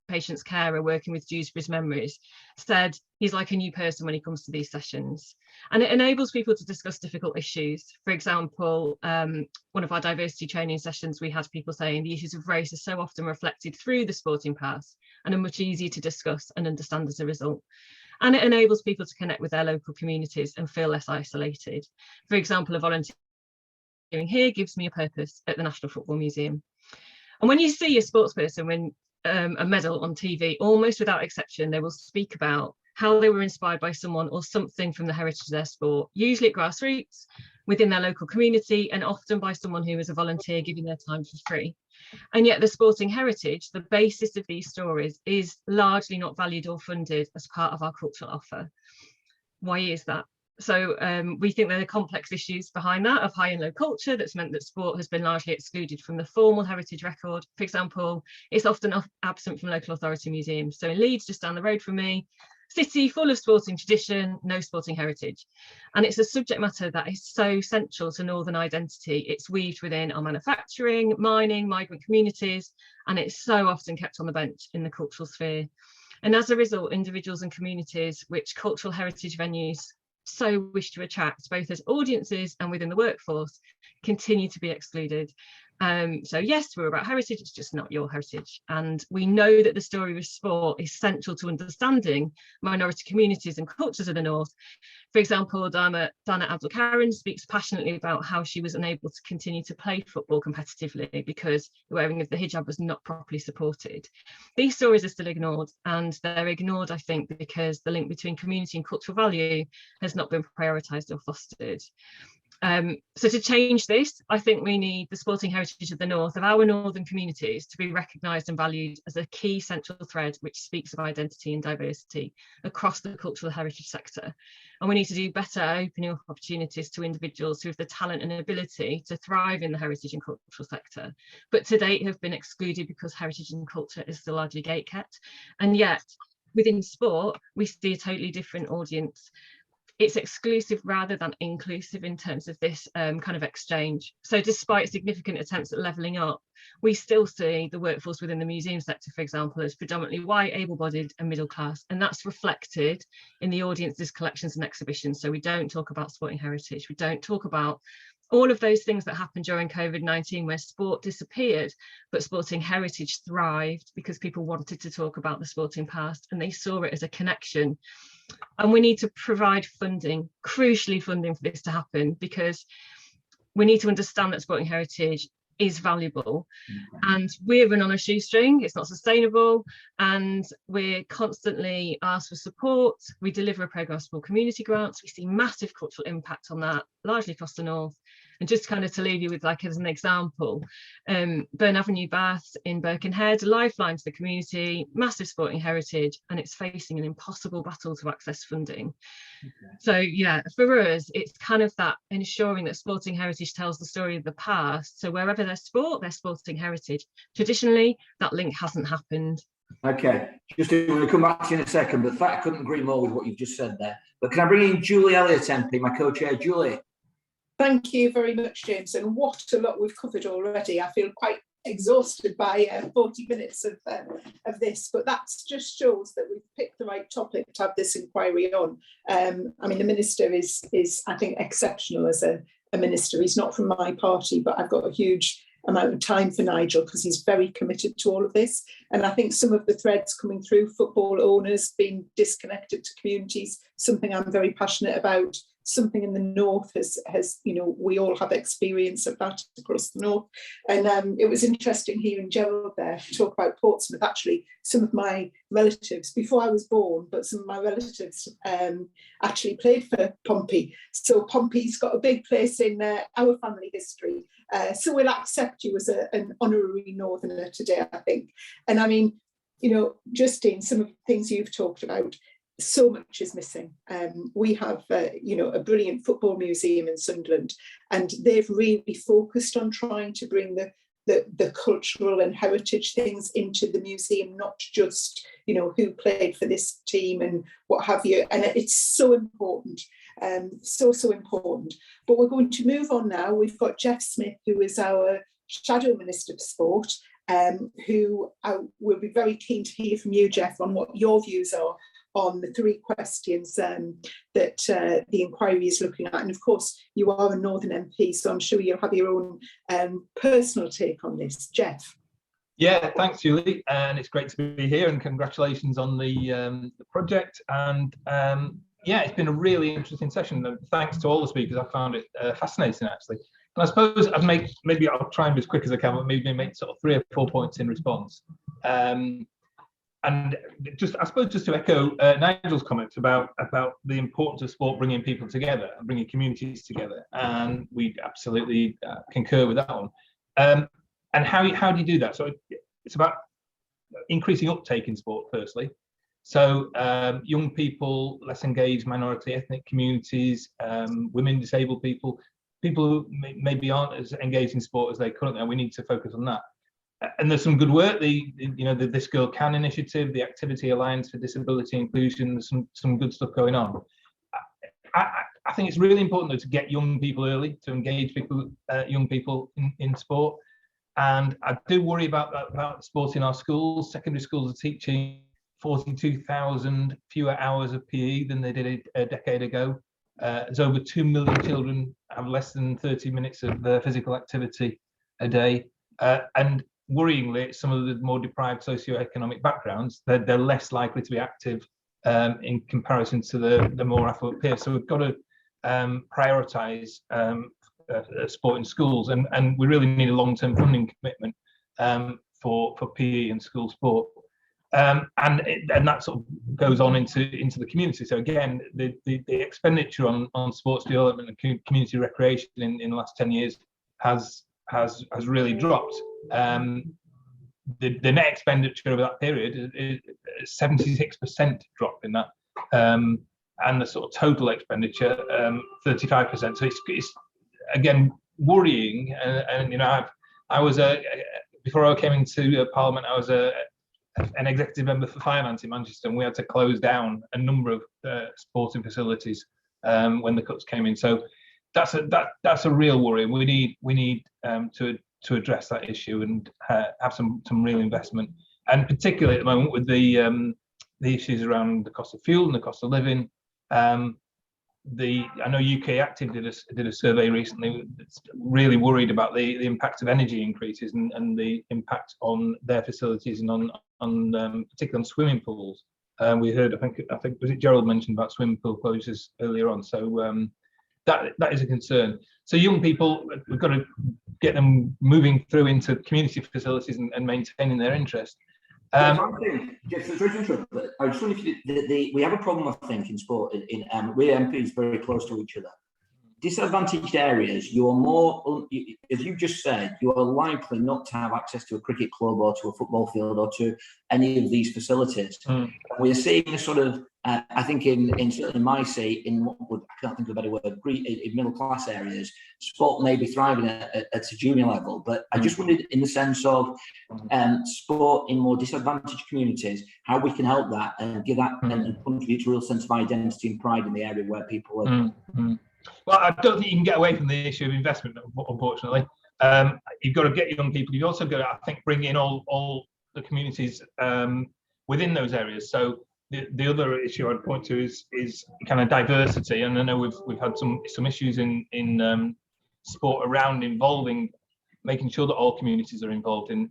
patient's carer working with Dewsbury's Memories said he's like a new person when he comes to these sessions. And it enables people to discuss difficult issues. For example, one of our diversity training sessions, we had people saying the issues of race are so often reflected through the sporting paths and are much easier to discuss and understand as a result. And it enables people to connect with their local communities and feel less isolated. For example, a volunteer here gives me a purpose at the National Football Museum. And when you see a sports person win a medal on TV, almost without exception, they will speak about how they were inspired by someone or something from the heritage of their sport, usually at grassroots, within their local community, and often by someone who is a volunteer giving their time for free. And yet the sporting heritage, the basis of these stories, is largely not valued or funded as part of our cultural offer. Why is that? So we think there are complex issues behind that of high and low culture that's meant that sport has been largely excluded from the formal heritage record. For example, it's often absent from local authority museums. So in Leeds, just down the road from me, city full of sporting tradition, no sporting heritage. And it's a subject matter that is so central to Northern identity. It's weaved within our manufacturing, mining, migrant communities, and it's so often kept on the bench in the cultural sphere. And as a result, individuals and communities which cultural heritage venues so wish to attract, both as audiences and within the workforce, continue to be excluded. So yes, we're about heritage, it's just not your heritage. And we know that the story of sport is central to understanding minority communities and cultures of the North. For example, Dana Abdul-Karim speaks passionately about how she was unable to continue to play football competitively because the wearing of the hijab was not properly supported. These stories are still ignored, and they're ignored, I think, because the link between community and cultural value has not been prioritised or fostered. So to change this, I think we need the sporting heritage of the North, of our northern communities, to be recognised and valued as a key central thread which speaks of identity and diversity across the cultural heritage sector. And we need to do better at opening up opportunities to individuals who have the talent and ability to thrive in the heritage and cultural sector, but to date have been excluded because heritage and culture is still largely gatekept. And yet, within sport, we see a totally different audience. It's exclusive rather than inclusive in terms of this kind of exchange. So despite significant attempts at levelling up, we still see the workforce within the museum sector, for example, as predominantly white, able-bodied and middle class. And that's reflected in the audience's collections and exhibitions. So we don't talk about sporting heritage. We don't talk about all of those things that happened during COVID-19 where sport disappeared, but sporting heritage thrived because people wanted to talk about the sporting past and they saw it as a connection. And we need to provide funding, crucially funding for this to happen, because we need to understand that sporting heritage is valuable and we're run on a shoestring. It's not sustainable, and we're constantly asked for support. We deliver a programme of sport community grants. We see massive cultural impact on that, largely across the North. And just kind of to leave you with, like, as an example, Burn Avenue Baths in Birkenhead, a lifeline to the community, massive sporting heritage, and it's facing an impossible battle to access funding. Okay. So yeah, for us, it's kind of that ensuring that sporting heritage tells the story of the past. So wherever there's sport, there's sporting heritage. Traditionally, that link hasn't happened. Okay, Justine, I'm going to come back to you in a second, but I couldn't agree more with what you've just said there. But can I bring in Julie Elliott, MP, my co-chair? Julie. Thank you very much, James, and what a lot we've covered already. I feel quite exhausted by 40 minutes of this, but that just shows that we've picked the right topic to have this inquiry on. I mean, the minister is I think, exceptional as a minister. He's not from my party, but I've got a huge amount of time for Nigel because he's very committed to all of this. And I think some of the threads coming through, football owners being disconnected to communities, something I'm very passionate about. Something in the North has, you know, we all have experience of that across the North. And it was interesting hearing Gerald there talk about Portsmouth. Actually, some of my relatives, before I was born, but some of my relatives actually played for Pompey. So Pompey's got a big place in our family history. So we'll accept you as an honorary Northerner today, I think. And I mean, you know, Justine, some of the things you've talked about, so much is missing. We have, you know, a brilliant football museum in Sunderland, and they've really focused on trying to bring the cultural and heritage things into the museum, not just, you know, who played for this team and what have you. And it's so important, so important. But we're going to move on now. We've got Jeff Smith, who is our Shadow Minister for Sport, who will be very keen to hear from you, Jeff, on what your views are on the three questions that the inquiry is looking at. And of course, you are a Northern MP, so I'm sure you'll have your own personal take on this. Jeff. Yeah, thanks, Julie. And it's great to be here, and congratulations on the project. And yeah, it's been a really interesting session. And thanks to all the speakers. I found it fascinating, actually. And I suppose maybe I'll try and be as quick as I can, but maybe make sort of 3 or 4 points in response. And just, I suppose, just to echo Nigel's comments about the importance of sport bringing people together and bringing communities together, and we absolutely concur with that one. And how do you do that? So it's about increasing uptake in sport, firstly, So young people, less engaged, minority ethnic communities, women, disabled people, people who maybe aren't as engaged in sport as they currently are, we need to focus on that. And there's some good work, the This Girl Can initiative, the Activity Alliance for Disability Inclusion, there's some good stuff going on. I think it's really important though to get young people early, to engage young people in sport. And I do worry about sport in our schools. Secondary schools are teaching 42,000 fewer hours of PE than they did a decade ago. There's over 2 million children have less than 30 minutes of physical activity a day. And worryingly, some of the more deprived socioeconomic backgrounds, they're less likely to be active in comparison to the more affluent peers. So we've got to prioritise sport in schools, and we really need a long-term funding commitment for PE and school sport. And that sort of goes on into the community. So again, the expenditure on sports development and community recreation in the last 10 years has really dropped. The net expenditure over that period is 76% drop in that, and the sort of total expenditure 35%. So it's again worrying. And I was before I came into Parliament, I was an executive member for finance in Manchester, and we had to close down a number of sporting facilities when the cuts came in. So that's a real worry. We need to address that issue and have some real investment, and particularly at the moment with the issues around the cost of fuel and the cost of living. I know UK Active did a survey recently that's really worried about the impact of energy increases and the impact on their facilities and on particularly on swimming pools. We heard, I think was it Gerald mentioned about swimming pool closures earlier on. So that is a concern. So young people, we've got to get them moving through into community facilities and maintaining their interest. I just wonder if we have a problem, I think, in sport. We're MPs very close to each other. Disadvantaged areas, you are more, as you just said, you are likely not to have access to a cricket club or to a football field or to any of these facilities. We're seeing a sort of, I think certainly in my seat, in what would, I can't think of a better word, in middle class areas, sport may be thriving at a junior level. But I just wondered, in the sense of sport in more disadvantaged communities, how we can help that and give that and contribute to a real sense of identity and pride in the area where people live. Well, I don't think you can get away from the issue of investment, unfortunately. You've got to get young people. You've also got to, I think, bring in all the communities within those areas. So the other issue I'd point to is kind of diversity. And I know we've had some issues in sport around making sure that all communities are involved in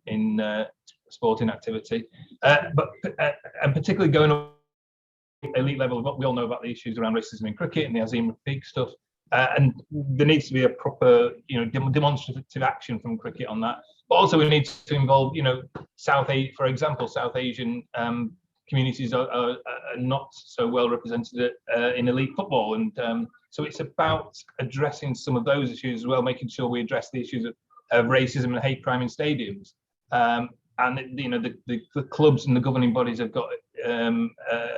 sporting activity, and particularly going up elite level. We all know about the issues around racism in cricket and the Azim Rafiq stuff, and there needs to be a proper, demonstrative action from cricket on that. But also we need to involve, for example, South Asian communities are not so well represented in elite football, and so it's about addressing some of those issues as well, making sure we address the issues of racism and hate crime in stadiums. And the clubs and the governing bodies have got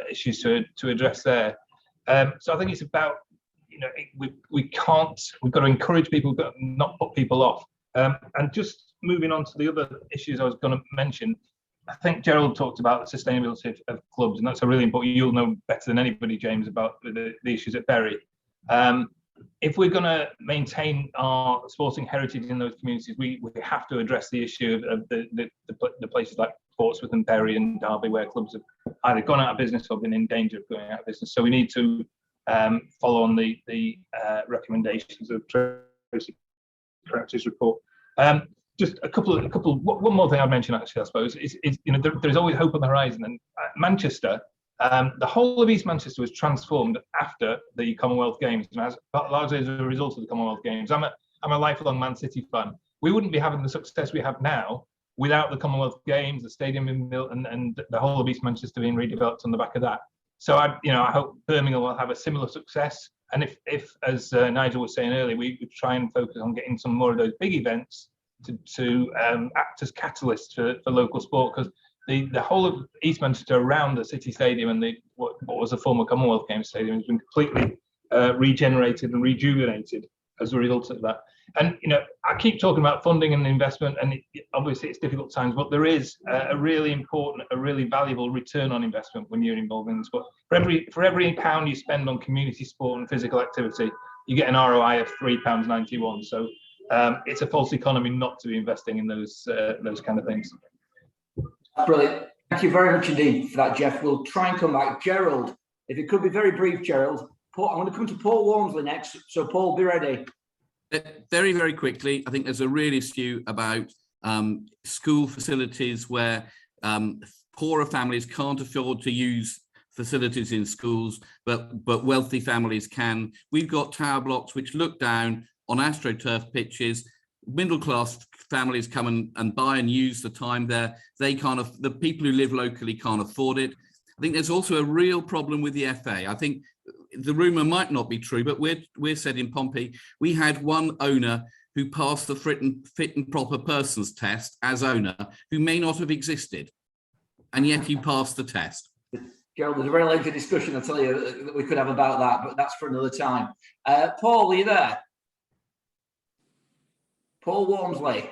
issues to address there. So I think it's about, we've got to encourage people, but not put people off. And just moving on to the other issues I was going to mention, I think Gerald talked about the sustainability of clubs, and that's a really important. You'll know better than anybody, James, about the issues at Bury. If we're going to maintain our sporting heritage in those communities, we have to address the issue of the places like Portsmouth and Bury and Derby, where clubs have either gone out of business or been in danger of going out of business. So we need to follow on the recommendations of Tracy Crouch's report. Just one more thing I'd mention, actually, I suppose, is there's always hope on the horizon. And Manchester, the whole of East Manchester was transformed after the Commonwealth Games, and largely as a result of the Commonwealth Games. I'm a lifelong Man City fan. We wouldn't be having the success we have now without the Commonwealth Games, the stadium being built, and the whole of East Manchester being redeveloped on the back of that. So I hope Birmingham will have a similar success. And if as Nigel was saying earlier, we try and focus on getting some more of those big events to act as catalysts for local sport, because the whole of East Manchester around the City Stadium and what was the former Commonwealth Games Stadium has been completely regenerated and rejuvenated as a result of that. And I keep talking about funding and investment, and obviously it's difficult times, but there is a really important, a really valuable return on investment when you're involved in sport. For every £1 you spend on community sport and physical activity, you get an ROI of £3.91. So it's a false economy not to be investing in those kind of things. Brilliant. Thank you very much indeed for that, Jeff. We'll try and come back. Gerald, if it could be very brief, Gerald. Paul, I'm going to come to Paul Walmsley next. So Paul, be ready. Very, very quickly, I think there's a real issue about school facilities where poorer families can't afford to use facilities in schools, but wealthy families can. We've got tower blocks which look down on AstroTurf pitches. Middle-class families come and buy and use the time there. The people who live locally can't afford it. I think there's also a real problem with the FA. I think the rumour might not be true, but we're said in Pompey, we had one owner who passed the fit and proper persons test as owner, who may not have existed, and yet he passed the test. Gerald, there's a very lengthy discussion, I'll tell you, that we could have about that, but that's for another time. Paul, are you there? Paul Walmsley.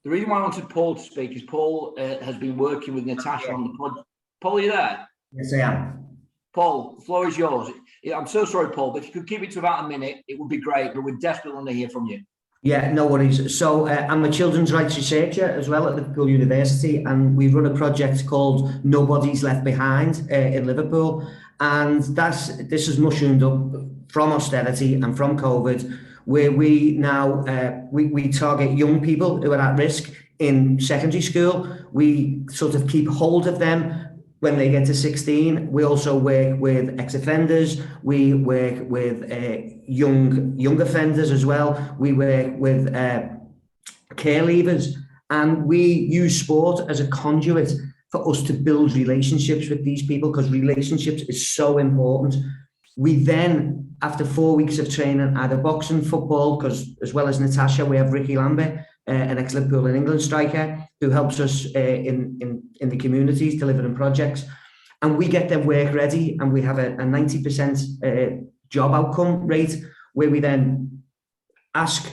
The reason why I wanted Paul to speak is Paul has been working with Natasha on the project. Paul, are you there? Yes, I am. Paul, the floor is yours. I'm so sorry, Paul, but if you could keep it to about a minute, it would be great, but we desperately want to hear from you. Yeah, no worries. So I'm a children's rights researcher as well at Liverpool University, and we run a project called Nobody's Left Behind in Liverpool. And this has mushroomed up from austerity and from COVID, where we now we target young people who are at risk in secondary school. We sort of keep hold of them when they get to 16. We also work with ex-offenders. We work with young offenders as well. We work with care leavers, and we use sport as a conduit for us to build relationships with these people, because relationships is so important. We then, after 4 weeks of training, either boxing, football, because as well as Natasha, we have Ricky Lambert, an ex-Liverpool and England striker, who helps us in the communities delivering projects. And we get them work ready, and we have a 90% job outcome rate, where we then ask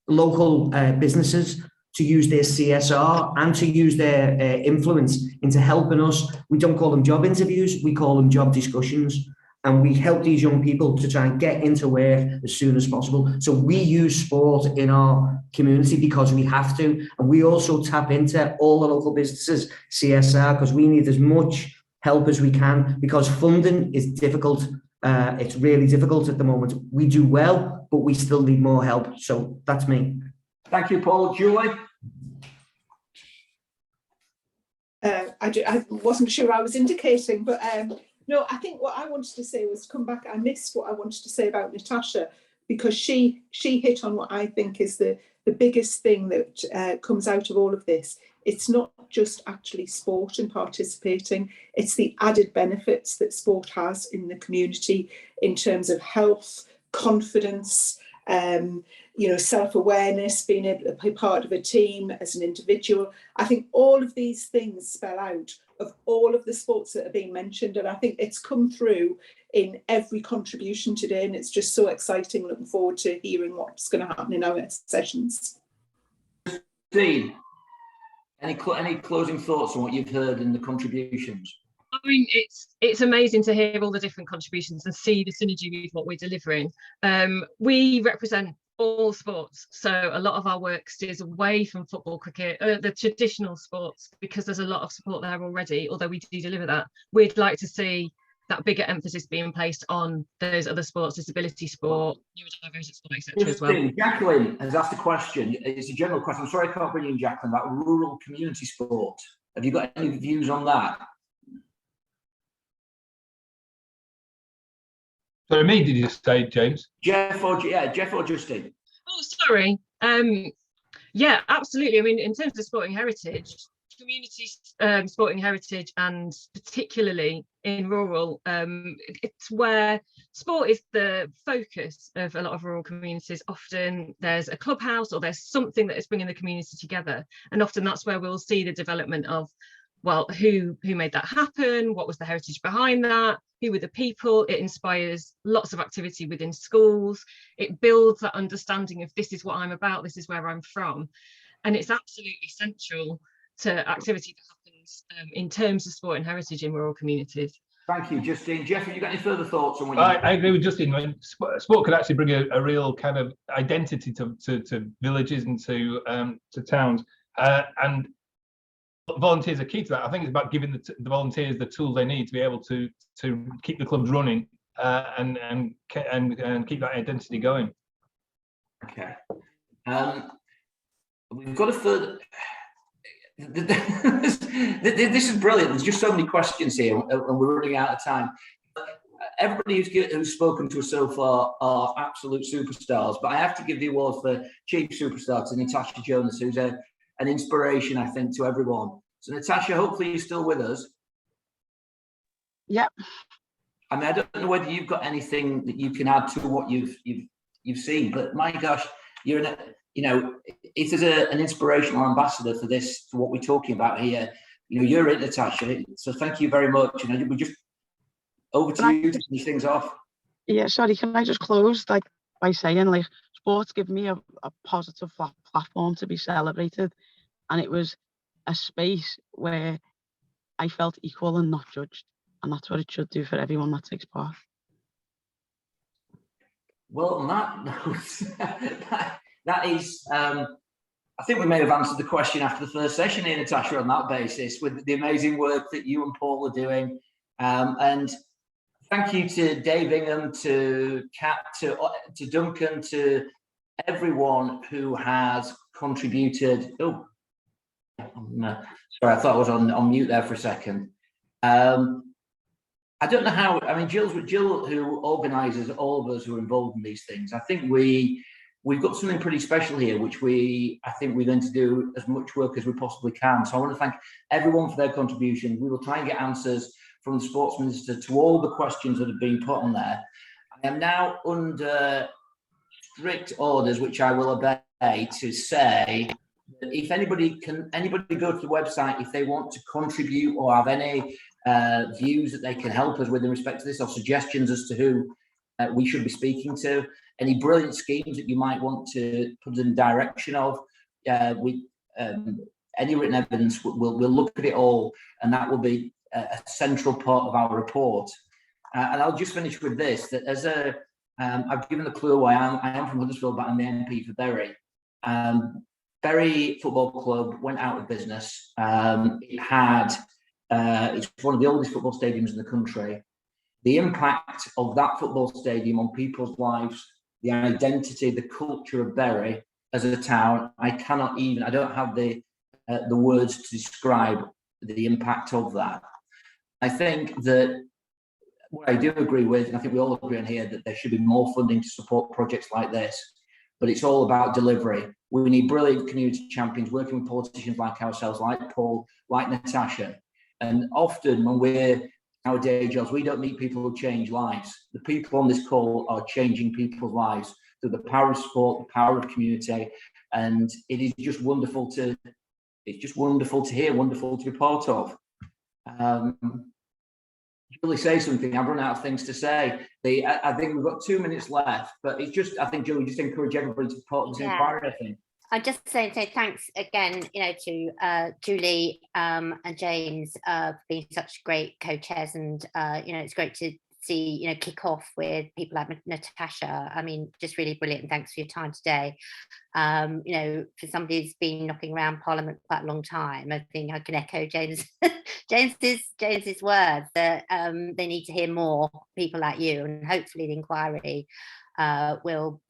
local businesses to use their CSR and to use their influence into helping us. We don't call them job interviews, we call them job discussions. And we help these young people to try and get into work as soon as possible. So we use sport in our community because we have to. And we also tap into all the local businesses, CSR, because we need as much help as we can, because funding is difficult. It's really difficult at the moment. We do well, but we still need more help. So that's me. Thank you, Paul. Julie? I wasn't sure I was indicating, but no, I think what I wanted to say was come back. I missed what I wanted to say about Natasha, because she hit on what I think is the biggest thing that comes out of all of this. It's not just actually sport and participating, it's the added benefits that sport has in the community in terms of health, confidence, self-awareness, being able to be part of a team as an individual. I think all of these things spell out of all of the sports that are being mentioned, and I think it's come through in every contribution today, and it's just so exciting. Looking forward to hearing what's going to happen in our sessions. Justine, any closing thoughts on what you've heard in the contributions? I mean, it's amazing to hear all the different contributions and see the synergy with what we're delivering. We represent all sports, so a lot of our work steers away from football, cricket, the traditional sports, because there's a lot of support there already. Although we do deliver that, we'd like to see that bigger emphasis being placed on those other sports, disability sport, neurodivergent sport, etc. as well. Jacqueline has asked a question. It's a general question. I'm sorry I can't bring in Jacqueline, about rural community sport. Have you got any views on that? So me, did you say, James? Jeff or Justine? Oh, sorry. Yeah, absolutely. I mean, in terms of sporting heritage, community sporting heritage, and particularly in rural, it's where sport is the focus of a lot of rural communities. Often there's a clubhouse or there's something that is bringing the community together, and often that's where we'll see the development of, well, who made that happen, what was the heritage behind that, who were the people. It inspires lots of activity within schools. It builds that understanding of, this is what I'm about, this is where I'm from. And it's absolutely central to activity that happens in terms of sport and heritage in rural communities. Thank you, Justine. Jeff, have you got any further thoughts on what I agree with Justine. I mean, sport could actually bring a real kind of identity to villages and to towns, and volunteers are key to that. I think it's about giving the volunteers the tools they need to be able to keep the clubs running and keep that identity going. Okay. We've got a further. This is brilliant. There's just so many questions here, and we're running out of time. Everybody who's spoken to us so far are absolute superstars, but I have to give the award for chief superstar to Natasha Jonas, who's an inspiration, I think, to everyone. So, Natasha, hopefully you're still with us. Yep. I mean, I don't know whether you've got anything that you can add to what you've seen, but my gosh, you're in a, you know, it is an inspirational ambassador for this, for what we're talking about here. You know, you're it, Natasha. So thank you very much. And we just over to you to finish things off. Yeah, sorry, can I just close by saying, like, sports give me a positive platform to be celebrated, and it was a space where I felt equal and not judged, and that's what it should do for everyone that takes part. Well, on that note, that is, I think we may have answered the question after the first session here, Natasha, on that basis, with the amazing work that you and Paul are doing. And thank you to Dave Ingham, to Kat, to Duncan, to everyone who has contributed. Oh, sorry, I thought I was on mute there for a second. I don't know how, I mean, Jill, who organises all of us who are involved in these things, I think we've got something pretty special here, which I think we're going to do as much work as we possibly can. So I want to thank everyone for their contribution. We will try and get answers from the Sports Minister to all the questions that have been put on there. I am now under strict orders, which I will obey, to say that if anybody go to the website if they want to contribute or have any views that they can help us with in respect to this, or suggestions as to who we should be speaking to, any brilliant schemes that you might want to put in the direction of, any written evidence, we'll look at it all, and that will be a central part of our report. And I'll just finish with this, that as I've given the clue why I am from Huddersfield, but I'm the MP for Bury. Bury Football Club went out of business. It's one of the oldest football stadiums in the country. The impact of that football stadium on people's lives, the identity, the culture of Bury as a town, I don't have the words to describe the impact of that. I think that what I do agree with, and I think we all agree on here, that there should be more funding to support projects like this, but it's all about delivery. We need brilliant community champions working with politicians like ourselves, like Paul, like Natasha. And often when we're our day jobs, we don't meet people who change lives. The people on this call are changing people's lives through the power of sport, the power of community, and it is just wonderful to hear, wonderful to be part of. Julie, say something. I've run out of things to say. I think we've got 2 minutes left, but it's just, I think, Julie, just encourage everybody to be part of this inquiry, I think. I'd just say thanks again, to Julie and James for being such great co-chairs, and it's great to see kick off with people like Natasha. I mean, just really brilliant, and thanks for your time today. For somebody who's been knocking around Parliament quite a long time, I think I can echo James's words that they need to hear more people like you, and hopefully the inquiry we'll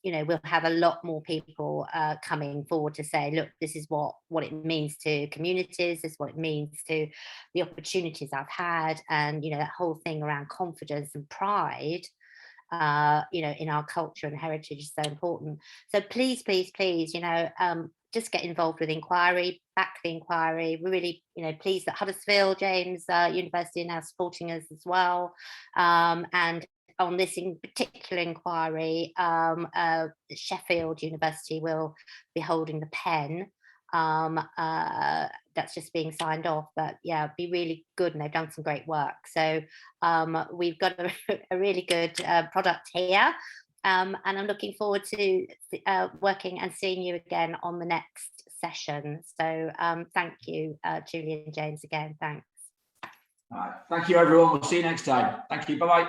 have a lot more people coming forward to say, look, this is what it means to communities, this is what it means to the opportunities I've had, and that whole thing around confidence and pride in our culture and heritage is so important. So please, just get involved with the inquiry, back the inquiry. We're really, pleased that Huddersfield, James University are now supporting us as well. And on this in particular inquiry, Sheffield University will be holding the pen. That's just being signed off, but yeah, it'd be really good, and they've done some great work. So we've got a really good product here, and I'm looking forward to working and seeing you again on the next session. So thank you, Julie and James, again. Thanks. All right. Thank you, everyone. We'll see you next time. Thank you. Bye-bye.